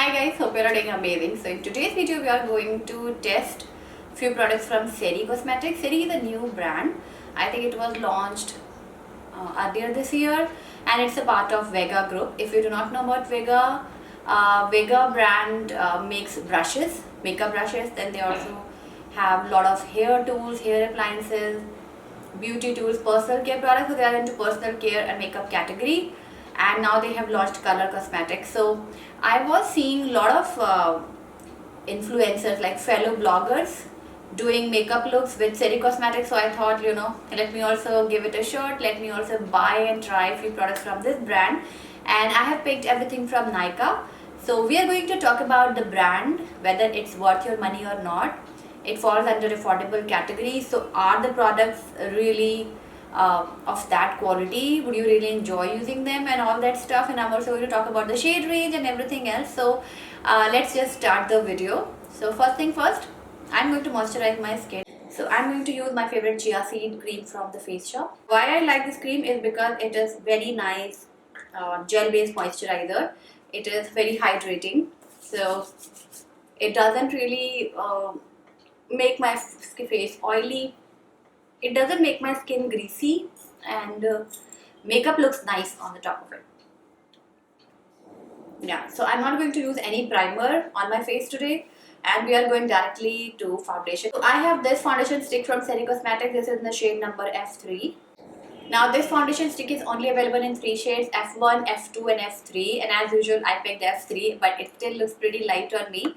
Hi guys, hope you're doing amazing. So in today's video we are going to test few products from Seri Cosmetics. Seri is a new brand. I think it was launched earlier this year and it's a part of Vega group. If you do not know about Vega, Vega brand makes brushes, makeup brushes. Then they also have a lot of hair tools, hair appliances, beauty tools, personal care products. So they are into personal care and makeup category, and now they have launched color cosmetics. So I was seeing a lot of influencers like fellow bloggers doing makeup looks with Seri Cosmetics. So I thought, let me also give it a shot. Let me also buy and try a few products from this brand. And I have picked everything from Nykaa. So we are going to talk about the brand, whether it's worth your money or not. It falls under affordable category. So are the products really of that quality? Would you really enjoy using them and all that stuff? And I'm also going to talk about the shade range and everything else. So let's just start the video. So first thing first, I'm going to moisturize my skin. So I'm going to use my favorite chia seed cream from the Face Shop. Why I like this cream is because it is very nice gel based moisturizer. It is very hydrating. So it doesn't really make my face oily. It doesn't make my skin greasy, and makeup looks nice on the top of it. Yeah, so I'm not going to use any primer on my face today, and we are going directly to foundation. So I have this foundation stick from Seri Cosmetics. This is in the shade number F3. Now this foundation stick is only available in 3 shades, F1, F2 and F3, and as usual I picked F3, but it still looks pretty light on me.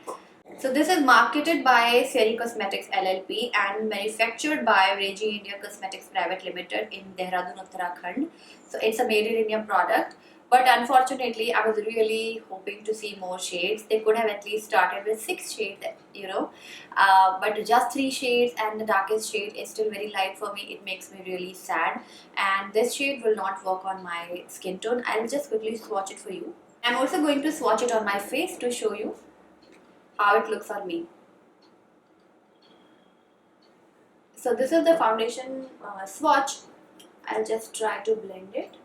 So this is marketed by Seri Cosmetics LLP and manufactured by Regi India Cosmetics Private Limited in Dehradun, Uttarakhand. So it's a made in India product. But unfortunately, I was really hoping to see more shades. They could have at least started with 6 shades, but just 3 shades, and the darkest shade is still very light for me. It makes me really sad. And this shade will not work on my skin tone. I will just quickly swatch it for you. I'm also going to swatch it on my face to show you how it looks on me. So this is the foundation swatch. I'll just try to blend it.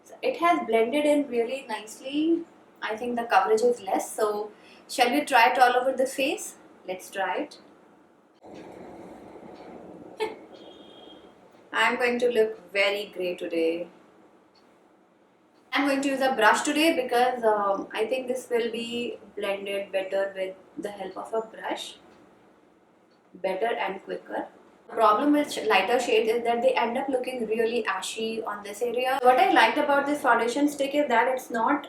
So it has blended in really nicely. I think the coverage is less. So shall we try it all over the face? Let's try it. I'm going to look very grey today. I'm going to use a brush today because I think this will be blended better with the help of a brush. Better and quicker. The problem with lighter shades is that they end up looking really ashy on this area. What I liked about this foundation stick is that it's not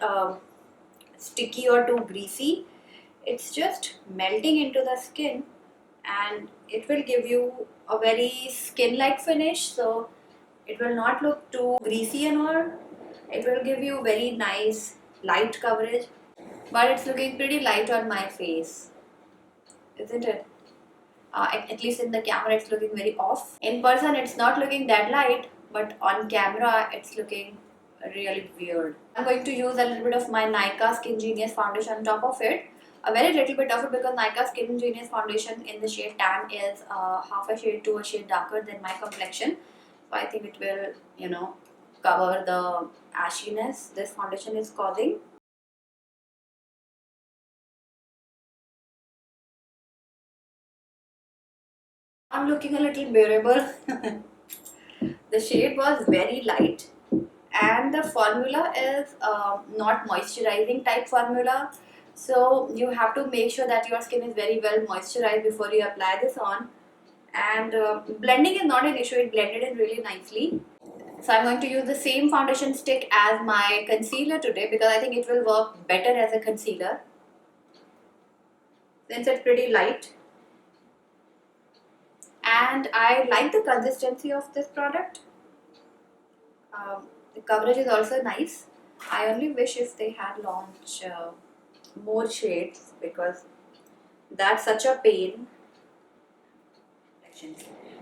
sticky or too greasy. It's just melting into the skin, and it will give you a very skin-like finish. So it will not look too greasy and all. It will give you very nice light coverage, but it's looking pretty light on my face, isn't it? At least in the camera it's looking very off. In person it's not looking that light, but on camera it's looking really weird. I'm going to use a little bit of my Nykaa Skin Genius foundation on top of it. A very little bit of it, because Nykaa Skin Genius foundation in the shade tan is half a shade to a shade darker than my complexion. So I think it will, cover the ashiness this foundation is causing. I'm looking a little bearable. The shade was very light, and the formula is not moisturizing type formula. So you have to make sure that your skin is very well moisturized before you apply this on. And blending is not an issue, it blended in really nicely. So I'm going to use the same foundation stick as my concealer today because I think it will work better as a concealer since it's pretty light. And I like the consistency of this product. The coverage is also nice. I only wish if they had launched more shades, because that's such a pain.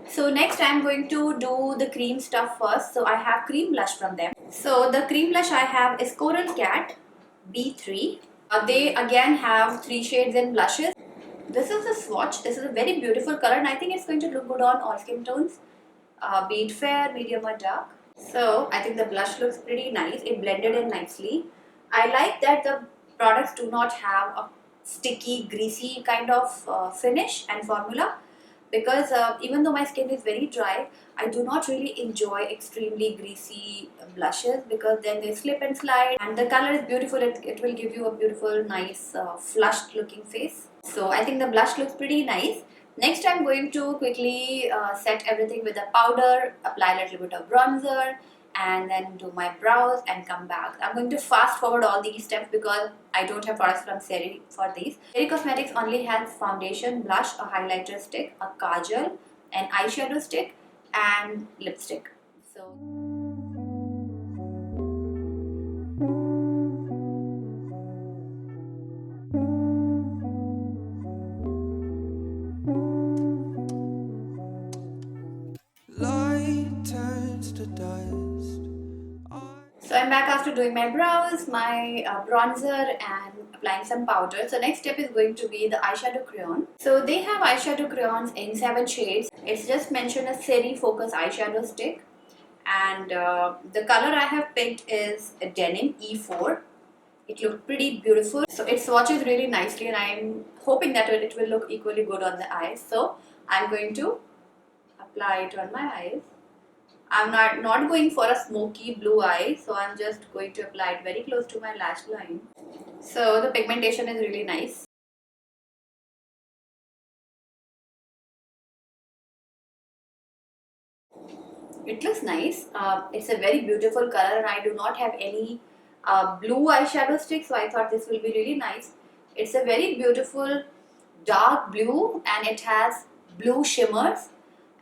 So next I'm going to do the cream stuff first. So I have cream blush from them. So the cream blush I have is Coral Cat B3. They again have 3 shades in blushes. This is the swatch. This is a very beautiful color, and I think it's going to look good on all skin tones, be it fair, medium or dark. So I think the blush looks pretty nice. It blended in nicely. I like that the products do not have a sticky, greasy kind of finish and formula, because even though my skin is very dry, I do not really enjoy extremely greasy blushes, because then they slip and slide, and the color is beautiful. It will give you a beautiful, nice, flushed looking face. So I think the blush looks pretty nice. Next, I'm going to quickly set everything with a powder, apply a little bit of bronzer, and then do my brows and come back. I'm going to fast forward all these steps because I don't have products from Seri for these. Seri Cosmetics only has foundation, blush, a highlighter stick, a kajal, an eyeshadow stick, and lipstick. So light turns to dust. So I'm back after doing my brows, my bronzer, and applying some powder. So next step is going to be the eyeshadow crayon. So they have eyeshadow crayons in 7 shades. It's just mentioned as Seri Focus eyeshadow stick, and the color I have picked is a denim E4. It looked pretty beautiful. So it swatches really nicely, and I'm hoping that it will look equally good on the eyes. So I'm going to apply it on my eyes. I'm not going for a smoky blue eye, so I'm just going to apply it very close to my lash line. So the pigmentation is really nice. It looks nice. It's a very beautiful color, and I do not have any blue eyeshadow stick, so I thought this will be really nice. It's a very beautiful dark blue, and it has blue shimmers,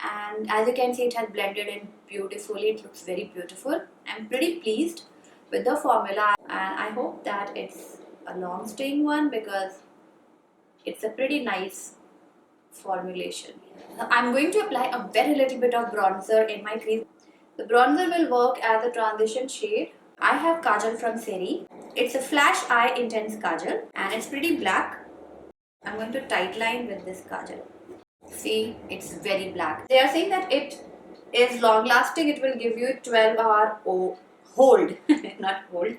and as you can see, it has blended in beautifully. It looks very beautiful. I'm pretty pleased with the formula, and I hope that it's a long staying one, because it's a pretty nice formulation. I'm going to apply a very little bit of bronzer in my crease. The bronzer will work as a transition shade. I have kajal from Seri. It's a flash eye intense kajal, and it's pretty black. I'm going to tight line with this kajal. See, it's very black. They are saying that it is long lasting. It will give you 12-hour hold, not hold.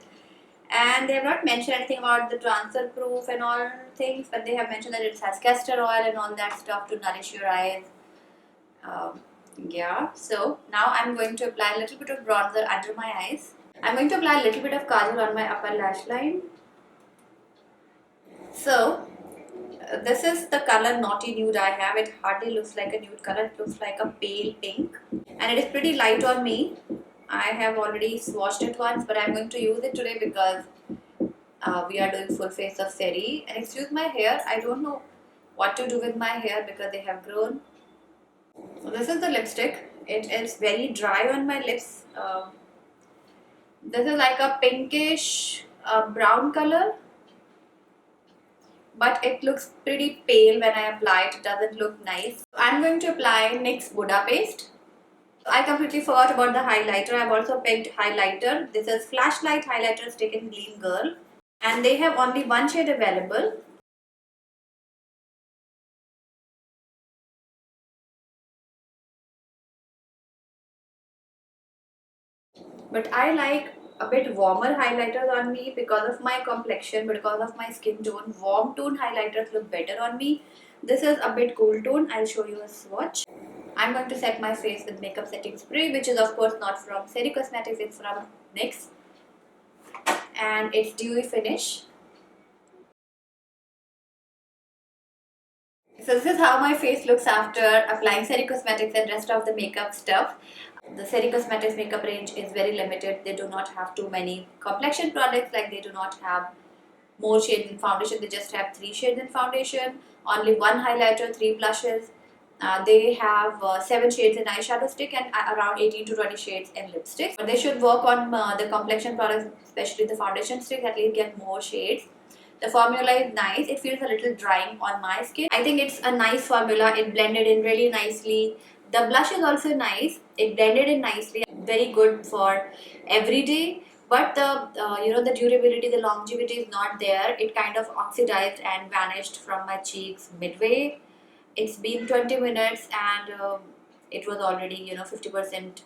And they have not mentioned anything about the transfer proof and all things, but they have mentioned that it has castor oil and all that stuff to nourish your eyes. Um, yeah, so now I'm going to apply a little bit of bronzer under my eyes. I'm going to apply a little bit of kajal on my upper lash line. So this is the color Naughty Nude I have. It hardly looks like a nude color. It looks like a pale pink, and it is pretty light on me. I have already swatched it once, but I'm going to use it today because we are doing full face of Seri. And excuse my hair, I don't know what to do with my hair because they have grown. So this is the lipstick. It is very dry on my lips. This is like a pinkish brown color, but it looks pretty pale when I apply it. It doesn't look nice. I'm going to apply NYX Budapest. I completely forgot about the highlighter. I've also picked highlighter. This is Flashlight Highlighter Stick in Gleam Girl, and they have only one shade available. But I like a bit warmer highlighters on me because of my complexion, because of my skin tone. Warm tone highlighters look better on me. This is a bit cool tone. I'll show you a swatch. I'm going to set my face with makeup setting spray, which is of course not from Seri Cosmetics, it's from NYX, and it's dewy finish. So this is how my face looks after applying Seri Cosmetics and rest of the makeup stuff. The Seri Cosmetics makeup range is very limited. They do not have too many complexion products, like they do not have more shades in foundation. They just have 3 shades in foundation, only 1 highlighter, 3 blushes. They have 7 shades in eyeshadow stick, and around 18 to 20 shades in lipstick. But they should work on the complexion products, especially the foundation stick, at least get more shades. The formula is nice. It feels a little drying on my skin. I think it's a nice formula. It blended in really nicely. The blush is also nice. It blended in nicely. Very good for every day. But the the durability, the longevity is not there. It kind of oxidized and vanished from my cheeks midway. It's been 20 minutes, and it was already 50%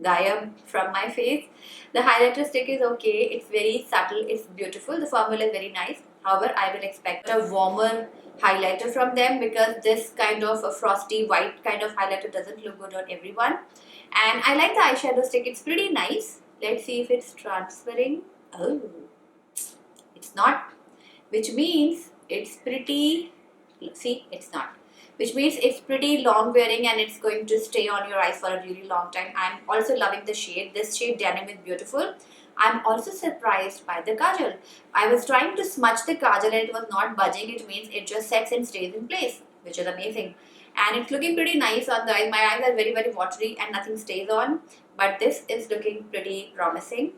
gayab from my face. The highlighter stick is okay, it's very subtle, it's beautiful, the formula is very nice. However, I will expect a warmer highlighter from them because this kind of a frosty white kind of highlighter doesn't look good on everyone. And I like the eyeshadow stick, it's pretty nice. Let's see if it's transferring. Oh, it's not, which means it's pretty, see, it's not, which means it's pretty long wearing and it's going to stay on your eyes for a really long time. I'm also loving the shade. This shade denim is beautiful. I'm also surprised by the kajal. I was trying to smudge the kajal and it was not budging. It means it just sets and stays in place, which is amazing. And it's looking pretty nice on the eyes. My eyes are very, very watery and nothing stays on, but this is looking pretty promising.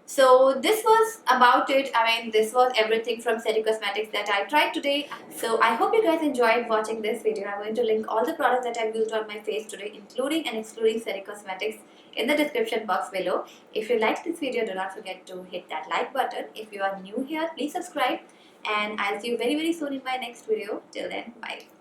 So this was about it. I mean, this was everything from Seri Cosmetics that I tried today. So I hope you guys enjoyed watching this video. I'm going to link all the products that I used on my face today, including and excluding Seri Cosmetics, in the description box below. If you liked this video, do not forget to hit that like button. If you are new here, please subscribe. And I'll see you very, very soon in my next video. Till then, bye.